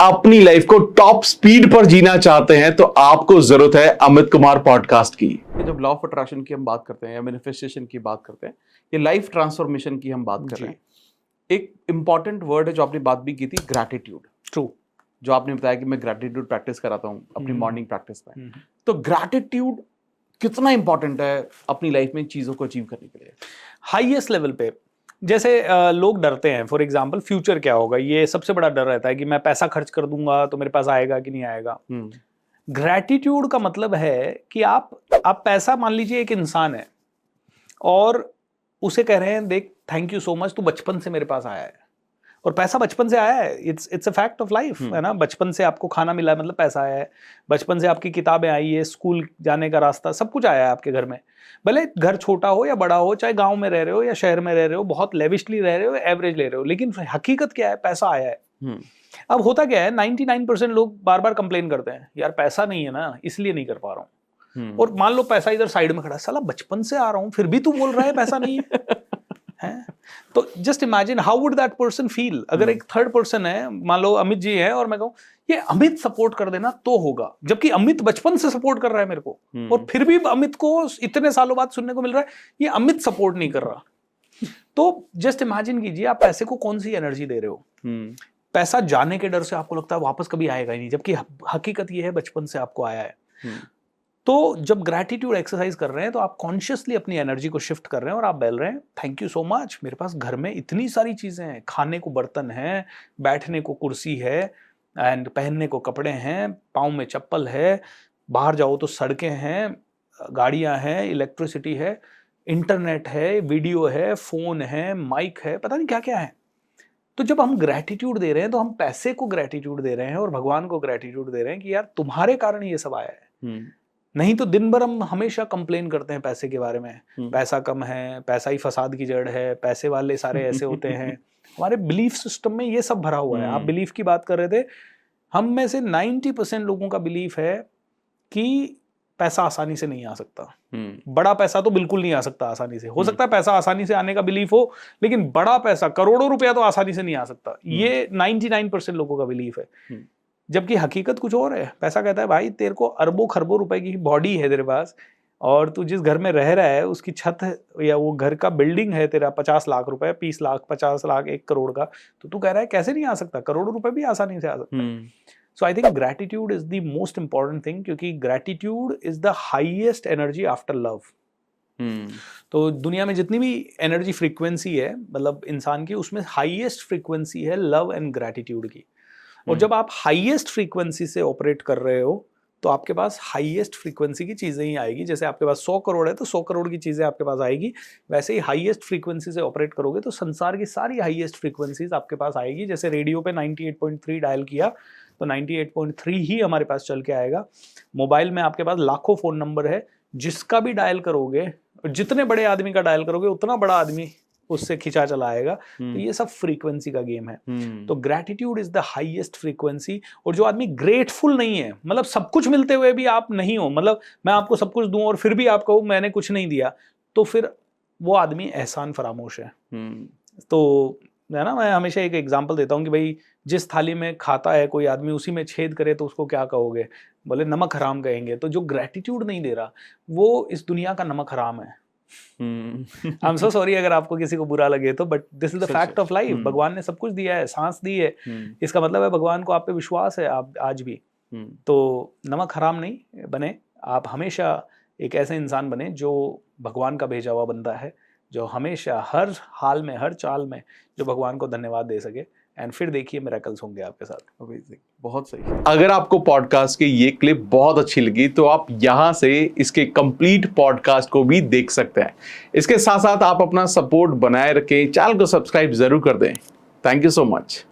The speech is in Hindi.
अपनी लाइफ को टॉप स्पीड पर जीना चाहते हैं तो आपको जरूरत है अमित कुमार पॉडकास्ट की। जब लॉ ऑफ अट्रैक्शन की हम बात करते हैं या मैनिफेस्टेशन की बात करते हैं या लाइफ ट्रांसफॉर्मेशन की हम बात कर रहे हैं, एक इंपॉर्टेंट वर्ड है जो आपने बात भी की थी, ग्रैटिट्यूड। ट्रू। जो आपने बताया कि मैं ग्रैटिट्यूड प्रैक्टिस कराता हूँ अपनी मॉर्निंग प्रैक्टिस में, तो ग्रैटिट्यूड कितना इंपॉर्टेंट है अपनी लाइफ में चीजों को अचीव करने के लिए? हाईएस्ट लेवल पे जैसे लोग डरते हैं, फॉर एग्जांपल फ्यूचर क्या होगा, ये सबसे बड़ा डर रहता है कि मैं पैसा खर्च कर दूंगा तो मेरे पास आएगा कि नहीं आएगा। ग्रैटिट्यूड का मतलब है कि आप पैसा, मान लीजिए एक इंसान है और उसे कह रहे हैं देख थैंक यू सो मच, तू बचपन से मेरे पास आया है, और पैसा बचपन से आया है। It's a fact of life, है ना। बचपन से आपको खाना मिला है मतलब पैसा आया है, बचपन से आपकी किताबें आई है, स्कूल जाने का रास्ता, सब कुछ आया है आपके घर में। भले घर छोटा हो या बड़ा हो, चाहे गांव में रह रहे हो या शहर में रह रहे हो, बहुत लेविशली रह रहे हो, एवरेज ले रहे हो, लेकिन हकीकत क्या है, पैसा आया है। अब होता क्या है, 99% लोग बार बार कंप्लेन करते हैं यार पैसा नहीं है ना, इसलिए नहीं कर पा रहा हूँ। और मान लो पैसा इधर साइड में खड़ा है, साला बचपन से आ रहा हूँ फिर भी तू बोल रहा है पैसा नहीं है। तो just imagine how would that person feel. अगर एक थर्ड पर्सन है, मान लो अमित जी है, और मैं कहूँ ये अमित सपोर्ट कर देना तो होगा, जबकि अमित बचपन से सपोर्ट कर रहा है मेरे को, और फिर भी अमित को इतने सालों बाद सुनने को मिल रहा है ये अमित सपोर्ट नहीं कर रहा। तो जस्ट इमेजिन कीजिए आप पैसे को कौन सी एनर्जी दे रहे हो। पैसा जाने के डर से आपको लगता है वापस कभी आएगा ही नहीं, जबकि हकीकत ये है बचपन से आपको आया है। तो जब ग्रैटिट्यूड एक्सरसाइज कर रहे हैं तो आप कॉन्शियसली अपनी एनर्जी को शिफ्ट कर रहे हैं और आप बोल रहे हैं थैंक यू सो मच, मेरे पास घर में इतनी सारी चीजें हैं, खाने को बर्तन है, बैठने को कुर्सी है, एंड पहनने को कपड़े हैं, पाँव में चप्पल है, बाहर जाओ तो सड़कें हैं, गाड़ियां हैं, इलेक्ट्रिसिटी है, इंटरनेट है, वीडियो है, फोन है, माइक है, पता नहीं क्या क्या है। तो जब हम ग्रैटिट्यूड दे रहे हैं तो हम पैसे को ग्रैटिट्यूड दे रहे हैं और भगवान को ग्रैटिट्यूड दे रहे हैं कि यार तुम्हारे कारण ये सब आया है। नहीं तो दिन भर हम हमेशा कंप्लेन करते हैं पैसे के बारे में, पैसा कम है, पैसा ही फसाद की जड़ है, पैसे वाले सारे ऐसे होते हैं। हमारे बिलीफ सिस्टम में ये सब भरा हुआ है। आप बिलीफ की बात कर रहे थे, हम में से 90% लोगों का बिलीफ है कि पैसा आसानी से नहीं आ सकता। बड़ा पैसा तो बिल्कुल नहीं आ सकता आसानी से। हो सकता है पैसा आसानी से आने का बिलीफ हो, लेकिन बड़ा पैसा, करोड़ों रुपया तो आसानी से नहीं आ सकता, ये 99% लोगों का बिलीफ है। जबकि हकीकत कुछ और है। पैसा कहता है भाई तेरे को अरबों खरबों रुपए की बॉडी है तेरे पास, और तू जिस घर में रह रहा है उसकी छत या वो घर का बिल्डिंग है तेरा 50 लाख रुपए, 20 लाख, 50 लाख, 1 करोड़ का, तो तू कह रहा है कैसे नहीं आ सकता, करोड़ों रुपए भी आसानी से आ सकता है। So I think gratitude is the most important thing, क्योंकि gratitude is the highest energy after love. तो दुनिया में जितनी भी एनर्जी फ्रीक्वेंसी है मतलब इंसान की, उसमें हाईएस्ट फ्रीक्वेंसी है लव एंड ग्रैटिट्यूड की। और जब आप हाईएस्ट फ्रीक्वेंसी से ऑपरेट कर रहे हो तो आपके पास हाईएस्ट फ्रीक्वेंसी की चीजें ही आएगी। जैसे आपके पास 100 करोड़ है तो 100 करोड़ की चीजें आपके पास आएगी, वैसे ही हाईएस्ट फ्रीक्वेंसी से ऑपरेट करोगे तो संसार की सारी हाईएस्ट फ्रीक्वेंसीज आपके पास आएगी। जैसे रेडियो पे 98.3 डायल किया तो 98.3 ही हमारे पास चल के आएगा। मोबाइल में आपके पास लाखों फोन नंबर है, जिसका भी डायल करोगे, जितने बड़े आदमी का डायल करोगे उतना बड़ा आदमी उससे खिंचा चला आएगा। तो ये सब फ्रीक्वेंसी का गेम है। तो gratitude is the highest frequency. और जो आदमी ग्रेटफुल नहीं है, मतलब सब कुछ मिलते हुए भी आप नहीं हो, मतलब मैं आपको सब कुछ दूं और फिर भी आप कहो मैंने कुछ नहीं दिया, तो फिर वो आदमी एहसान फरामोश है। तो है ना, मैं हमेशा एक एग्जांपल देता हूँ कि भाई जिस थाली में खाता है कोई आदमी उसी में छेद करे तो उसको क्या कहोगे, बोले नमक हराम कहेंगे। तो जो ग्रैटिट्यूड नहीं दे रहा वो इस दुनिया का नमक हराम है। आई एम सो सॉरी अगर आपको किसी को बुरा लगे तो, but this is the fact of life. भगवान ने सब कुछ दिया है, सांस दी है, इसका मतलब है भगवान को आप पे विश्वास है आप आज भी। तो नमक हराम नहीं बने, आप हमेशा एक ऐसे इंसान बने जो भगवान का भेजा हुआ बंदा है, जो हमेशा हर हाल में, हर चाल में जो भगवान को धन्यवाद दे सके। एंड फिर देखिए मिरेकल्स होंगे आपके साथ। अमेजिंग, बहुत सही। अगर आपको पॉडकास्ट की ये क्लिप बहुत अच्छी लगी तो आप यहाँ से इसके कंप्लीट पॉडकास्ट को भी देख सकते हैं। इसके साथ साथ आप अपना सपोर्ट बनाए रखें, चैनल को सब्सक्राइब जरूर कर दें। Thank you so much.